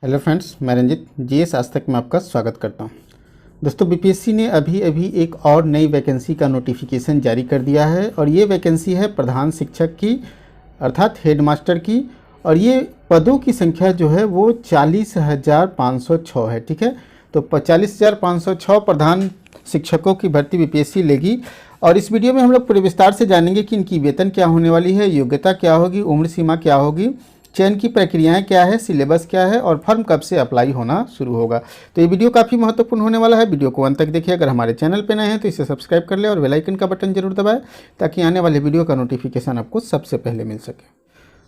Hello friends, मैं Ranjit GS आज तक में आपका स्वागत करता हूं। दोस्तों, बीपीएससी ने अभी एक और नई वैकेंसी का नोटिफिकेशन जारी कर दिया है और ये वैकेंसी है प्रधान शिक्षक की अर्थात हेडमास्टर की। और ये पदों की संख्या जो है वो 40,506 है। ठीक है, तो 40,506 प्रधान शिक्षकों की भर्ती बीपीएससी लेगी। और इस वीडियो में हम लोग पूरे विस्तार से जानेंगे कि इनकी वेतन क्या होने वाली है, योग्यता क्या होगी, उम्र सीमा क्या होगी, चयन की प्रक्रियाएं क्या है, सिलेबस क्या है और फॉर्म कब से अप्लाई होना शुरू होगा। तो ये वीडियो काफ़ी महत्वपूर्ण होने वाला है। वीडियो को अंत तक देखिए। अगर हमारे चैनल पर नए हैं तो इसे सब्सक्राइब कर ले और बेल आइकन का बटन जरूर दबाएं ताकि आने वाले वीडियो का नोटिफिकेशन आपको सबसे पहले मिल सके।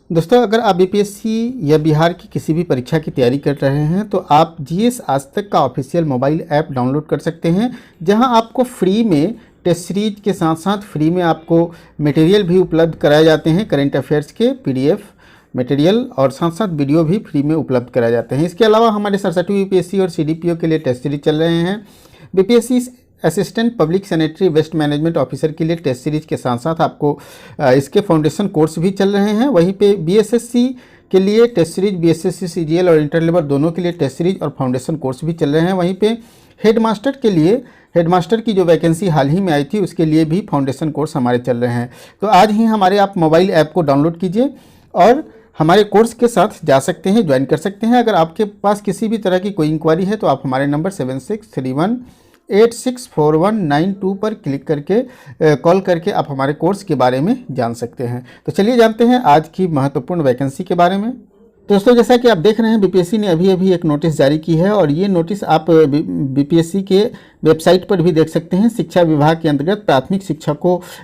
दोस्तों, अगर आप बीपीएससी या बिहार की किसी भी परीक्षा की तैयारी कर रहे हैं तो आप जीएस आज तक का ऑफिशियल मोबाइल ऐप डाउनलोड कर सकते हैं, जहां आपको फ्री में टेस्ट सीरीज के साथ साथ फ्री में आपको मटेरियल भी उपलब्ध कराए जाते हैं। करेंट अफेयर्स के पीडीएफ मटेरियल और साथ साथ वीडियो भी फ्री में उपलब्ध कराए जाते हैं। इसके अलावा हमारे 67 यूपीएससी और सीडीपीओ के लिए टेस्ट सीरीज चल रहे हैं। BPSC assistant public sanitary waste management officer के लिए टेस्ट सीरीज के साथ साथ आपको इसके फाउंडेशन कोर्स भी चल रहे हैं। वहीं पे बीएसएससी के लिए टेस्ट सीरीज, बीएसएससी सीजीएल और इंटर लेवल दोनों के लिए टेस्ट सीरीज और फाउंडेशन कोर्स भी चल रहे हैं। वहीं पे हेडमास्टर के लिए, हेडमास्टर की जो वैकेंसी हाल ही में आई थी उसके लिए भी फाउंडेशन कोर्स हमारे चल रहे हैं। तो आज ही हमारे आप मोबाइल ऐप को डाउनलोड कीजिए और हमारे कोर्स के साथ जा सकते हैं, ज्वाइन कर सकते हैं। अगर आपके पास किसी भी तरह की कोई इंक्वायरी है तो आप हमारे नंबर 7631864192 पर क्लिक करके कॉल करके आप हमारे कोर्स के बारे में जान सकते हैं। तो चलिए जानते हैं आज की महत्वपूर्ण वैकेंसी के बारे में। दोस्तों, जैसा कि आप देख रहे हैं, बीपीएससी ने अभी एक नोटिस जारी की है और ये नोटिस आप बीपीएससी के वेबसाइट पर भी देख सकते हैं। शिक्षा विभाग के अंतर्गत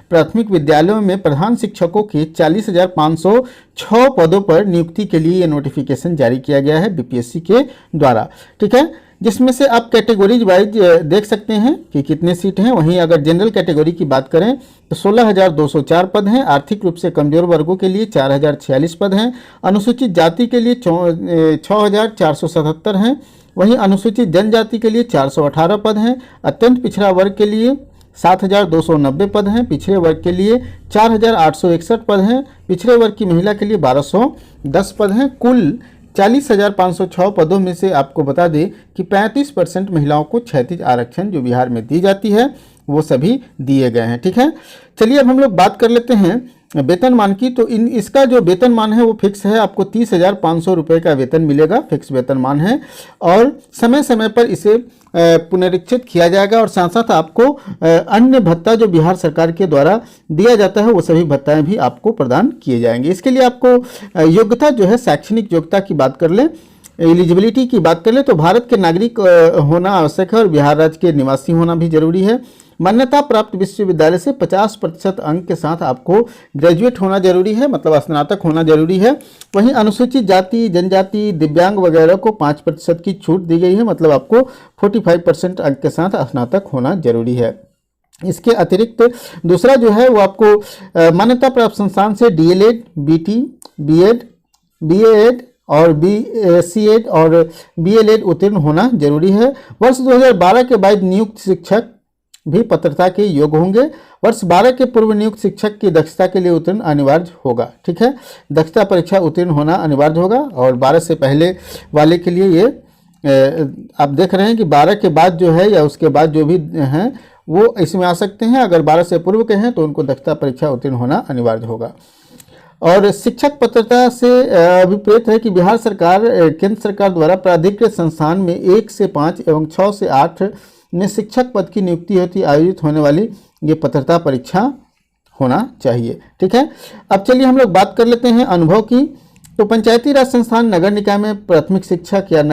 प्राथमिक विद्यालयों में प्रधान शिक्षकों के 40,506 पदों पर नियुक्ति के लिए ये नोटिफिकेशन जारी किया गया है बीपीएससी के द्वारा। ठीक है, जिसमें से आप कैटेगरीज वाइज देख सकते हैं कि कितने सीट हैं। वहीं अगर जनरल कैटेगरी की बात करें तो 16,204 पद हैं। आर्थिक रूप से कमजोर वर्गों के लिए 4,046 पद हैं। अनुसूचित जाति के लिए 6,477 हैं। वहीं अनुसूचित जनजाति के लिए 418 पद हैं। अत्यंत पिछड़ा वर्ग के लिए 7,290 पद हैं। पिछड़े वर्ग के लिए 4,861 पद हैं। पिछड़े वर्ग की महिला के लिए 1,210 पद हैं। कुल 40,506 पदों में से आपको बता दें कि 35% महिलाओं को क्षैतिज आरक्षण जो बिहार में दी जाती है वो सभी दिए गए हैं। ठीक है, चलिए अब हम लोग बात कर लेते हैं वेतनमान की। तो इसका जो वेतनमान है वो फिक्स है। आपको 30,500 रुपये का वेतन मिलेगा, फिक्स वेतनमान है। और समय समय पर इसे पुनरीक्षित किया जाएगा और साथ साथ आपको अन्य भत्ता जो बिहार सरकार के द्वारा दिया जाता है वो सभी भत्ताएं भी आपको प्रदान किए जाएंगे। इसके लिए आपको योग्यता जो है, शैक्षणिक योग्यता की बात कर लें, एलिजिबिलिटी की बात कर ले तो भारत के नागरिक होना आवश्यक है और बिहार राज्य के निवासी होना भी जरूरी है। मान्यता प्राप्त विश्वविद्यालय से 50% अंक के साथ आपको ग्रेजुएट होना जरूरी है, मतलब स्नातक होना जरूरी है। वहीं अनुसूचित जाति, जनजाति, दिव्यांग वगैरह को 5% की छूट दी गई है, मतलब आपको 45% अंक के साथ स्नातक होना जरूरी है। इसके अतिरिक्त दूसरा जो है वो आपको मान्यता प्राप्त संस्थान से डीएलएड, बीटी, बीएड, बीएड और बीसीएड और बीएलएड उत्तीर्ण होना जरूरी है। वर्ष 2012 के बाद नियुक्त शिक्षक भी पात्रता के योग्य होंगे। वर्ष 12 के पूर्व नियुक्त शिक्षक की दक्षता के लिए उत्तीर्ण अनिवार्य होगा। ठीक है, दक्षता परीक्षा उत्तीर्ण होना अनिवार्य होगा। और 12 से पहले वाले के लिए ये आप देख रहे हैं कि 12 के बाद जो है या उसके बाद जो भी हैं वो इसमें आ सकते हैं। अगर 12 से पूर्व के हैं तो उनको दक्षता परीक्षा उत्तीर्ण होना अनिवार्य होगा। और शिक्षक पात्रता से अभिप्रेत है कि बिहार सरकार केंद्र सरकार द्वारा प्राधिकृत संस्थान में 1 से 5 एवं 6 से 8 में शिक्षक पद की नियुक्ति हेतु आयोजित होने वाली ये पात्रता परीक्षा होना चाहिए। ठीक है, अब चलिए हम लोग बात कर लेते हैं अनुभव की। तो पंचायती राज संस्थान नगर निकाय में प्राथमिक शिक्षक या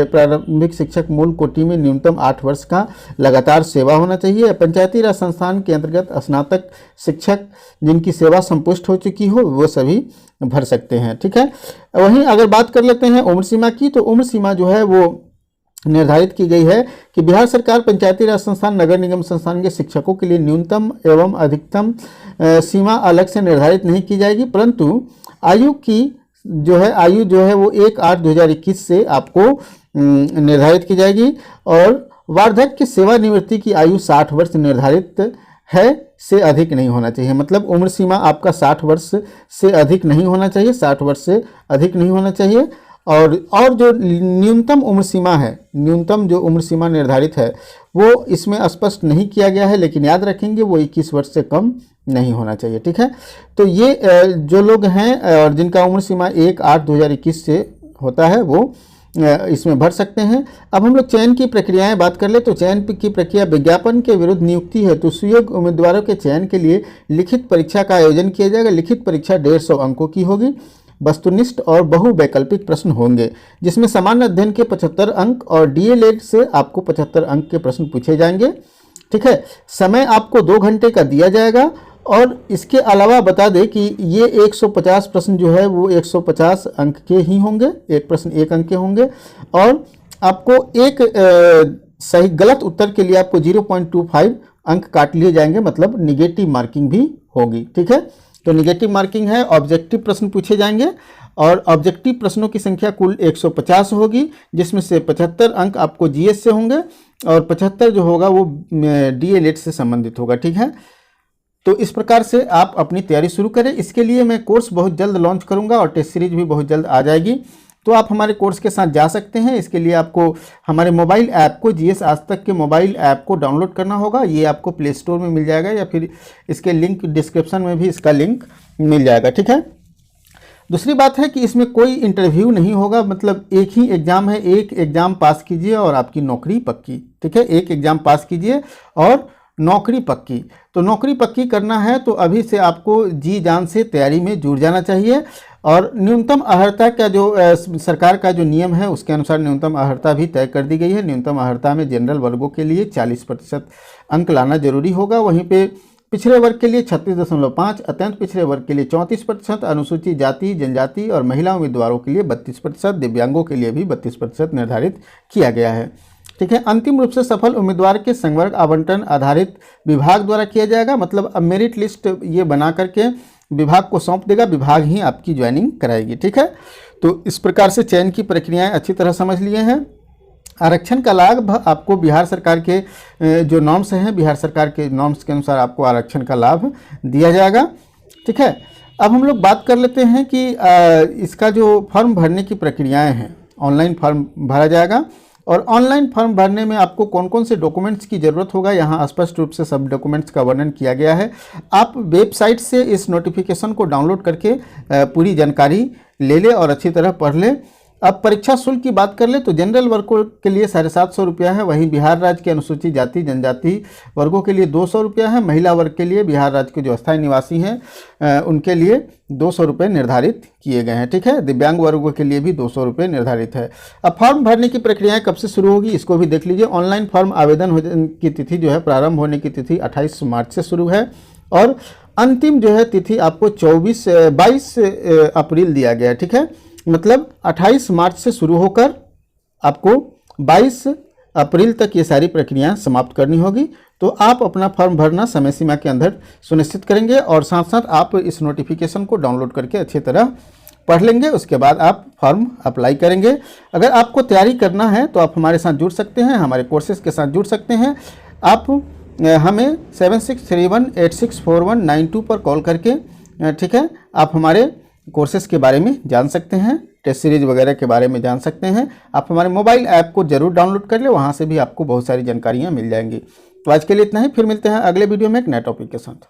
प्रारंभिक शिक्षक मूल कोटि में न्यूनतम 8 वर्ष का लगातार सेवा होना चाहिए। पंचायती राज संस्थान के अंतर्गत स्नातक शिक्षक जिनकी सेवा संपुष्ट हो चुकी हो वो सभी भर सकते हैं। ठीक है, वहीं अगर बात कर लेते हैं उम्र सीमा की, तो उम्र सीमा जो है वो निर्धारित की गई है कि बिहार सरकार पंचायती राज संस्थान, नगर निगम संस्थान के शिक्षकों के लिए न्यूनतम एवं अधिकतम सीमा अलग से निर्धारित नहीं की जाएगी, परंतु आयु जो है वो 1/8/2021 से आपको निर्धारित की जाएगी। और वार्धक्य सेवानिवृत्ति की आयु 60 वर्ष निर्धारित है, से अधिक नहीं होना चाहिए। मतलब उम्र सीमा आपका 60 वर्ष से अधिक नहीं होना चाहिए, 60 वर्ष से अधिक नहीं होना चाहिए। और जो न्यूनतम उम्र सीमा है, न्यूनतम जो उम्र सीमा निर्धारित है वो इसमें स्पष्ट नहीं किया गया है, लेकिन याद रखेंगे वो 21 वर्ष से कम नहीं होना चाहिए। ठीक है, तो ये जो लोग हैं और जिनका उम्र सीमा 1/8/2021 से होता है वो इसमें भर सकते हैं। अब हम लोग चयन की प्रक्रियाएं बात कर ले तो चयन की प्रक्रिया विज्ञापन के विरुद्ध नियुक्ति है तो सुयोग्य उम्मीदवारों के चयन के लिए लिखित परीक्षा का आयोजन किया जाएगा। लिखित परीक्षा 150 अंकों की होगी। वस्तुनिष्ठ और बहुवैकल्पिक प्रश्न होंगे जिसमें सामान्य अध्ययन के 75 अंक और डीएलएड से आपको 75 अंक के प्रश्न पूछे जाएंगे। ठीक है, समय आपको 2 घंटे का दिया जाएगा और इसके अलावा बता दें कि ये 150 प्रश्न जो है वो 150 अंक के ही होंगे, एक प्रश्न 1 अंक के होंगे और आपको एक सही गलत उत्तर के लिए आपको 0.25 अंक काट लिए जाएंगे, मतलब निगेटिव मार्किंग भी होगी। ठीक है, तो निगेटिव मार्किंग है। ऑब्जेक्टिव प्रश्न पूछे जाएंगे और ऑब्जेक्टिव प्रश्नों की संख्या कुल 150 होगी जिसमें से 75 अंक आपको जीएस से होंगे और 75 जो होगा वो डीएलएड से संबंधित होगा। ठीक है, तो इस प्रकार से आप अपनी तैयारी शुरू करें। इसके लिए मैं कोर्स बहुत जल्द लॉन्च करूंगा और टेस्ट सीरीज भी बहुत जल्द आ जाएगी, तो आप हमारे कोर्स के साथ जा सकते हैं। इसके लिए आपको हमारे मोबाइल ऐप को जीएस आज तक के मोबाइल ऐप को डाउनलोड करना होगा। ये आपको प्ले स्टोर में मिल जाएगा या फिर इसके लिंक डिस्क्रिप्शन में भी इसका लिंक मिल जाएगा। ठीक है, दूसरी बात है कि इसमें कोई इंटरव्यू नहीं होगा, मतलब एक ही एग्ज़ाम है, एक एग्ज़ाम पास कीजिए और आपकी नौकरी पक्की। ठीक है, एक एग्ज़ाम पास कीजिए और नौकरी पक्की। तो नौकरी पक्की करना है तो अभी से आपको जी जान से तैयारी में जुट जाना चाहिए और न्यूनतम अर्हता का जो सरकार का जो नियम है उसके अनुसार न्यूनतम अर्हता भी तय कर दी गई है। न्यूनतम अर्हता में जनरल वर्गों के लिए 40% अंक लाना जरूरी होगा, वहीं पे पिछड़े वर्ग के लिए 36.5, अत्यंत पिछड़े वर्ग के लिए 34%, अनुसूचित जाति जनजाति और महिला उम्मीदवारों के लिए 32%, दिव्यांगों के लिए भी 32% निर्धारित किया गया है। ठीक है, अंतिम रूप से सफल उम्मीदवार के संवर्ग आवंटन आधारित विभाग द्वारा किया जाएगा, मतलब अब मेरिट लिस्ट ये बना करके विभाग को सौंप देगा, विभाग ही आपकी ज्वाइनिंग कराएगी। ठीक है, तो इस प्रकार से चयन की प्रक्रियाएं अच्छी तरह समझ लिए हैं। आरक्षण का लाभ आपको बिहार सरकार के जो नॉर्म्स हैं, बिहार सरकार के नॉर्म्स के अनुसार आपको आरक्षण का लाभ दिया जाएगा। ठीक है, अब हम लोग बात कर लेते हैं कि इसका जो फॉर्म भरने की प्रक्रियाएं हैं, ऑनलाइन फॉर्म भरा जाएगा और ऑनलाइन फॉर्म भरने में आपको कौन कौन से डॉक्यूमेंट्स की ज़रूरत होगा यहाँ स्पष्ट रूप से सब डॉक्यूमेंट्स का वर्णन किया गया है। आप वेबसाइट से इस नोटिफिकेशन को डाउनलोड करके पूरी जानकारी ले लें और अच्छी तरह पढ़ लें। अब परीक्षा शुल्क की बात कर ले तो जनरल वर्गों के लिए 750 रुपया है, वहीं बिहार राज्य के अनुसूचित जाति जनजाति वर्गों के लिए 200 रुपया है। महिला वर्ग के लिए बिहार राज्य के जो अस्थायी निवासी हैं उनके लिए 200 रुपये निर्धारित किए गए हैं। ठीक है, दिव्यांग वर्गों के लिए भी 200 रुपये निर्धारित है। अब फॉर्म भरने की प्रक्रियाएं कब से शुरू होगी इसको भी देख लीजिए। ऑनलाइन फॉर्म आवेदन की तिथि जो है प्रारंभ होने की तिथि 28 मार्च से शुरू है और अंतिम जो है तिथि आपको 22 अप्रैल दिया गया है। ठीक है, मतलब 28 मार्च से शुरू होकर आपको 22 अप्रैल तक ये सारी प्रक्रियाएं समाप्त करनी होगी। तो आप अपना फॉर्म भरना समय सीमा के अंदर सुनिश्चित करेंगे और साथ साथ आप इस नोटिफिकेशन को डाउनलोड करके अच्छी तरह पढ़ लेंगे, उसके बाद आप फॉर्म अप्लाई करेंगे। अगर आपको तैयारी करना है तो आप हमारे साथ जुड़ सकते हैं, हमारे कोर्सेज के साथ जुड़ सकते हैं। आप हमें 7631864192 पर कॉल करके ठीक है आप हमारे कोर्सेज के बारे में जान सकते हैं, टेस्ट सीरीज वगैरह के बारे में जान सकते हैं। आप हमारे मोबाइल ऐप को जरूर डाउनलोड कर लें, वहाँ से भी आपको बहुत सारी जानकारियाँ मिल जाएंगी। तो आज के लिए इतना ही, फिर मिलते हैं अगले वीडियो में एक नए टॉपिक के साथ।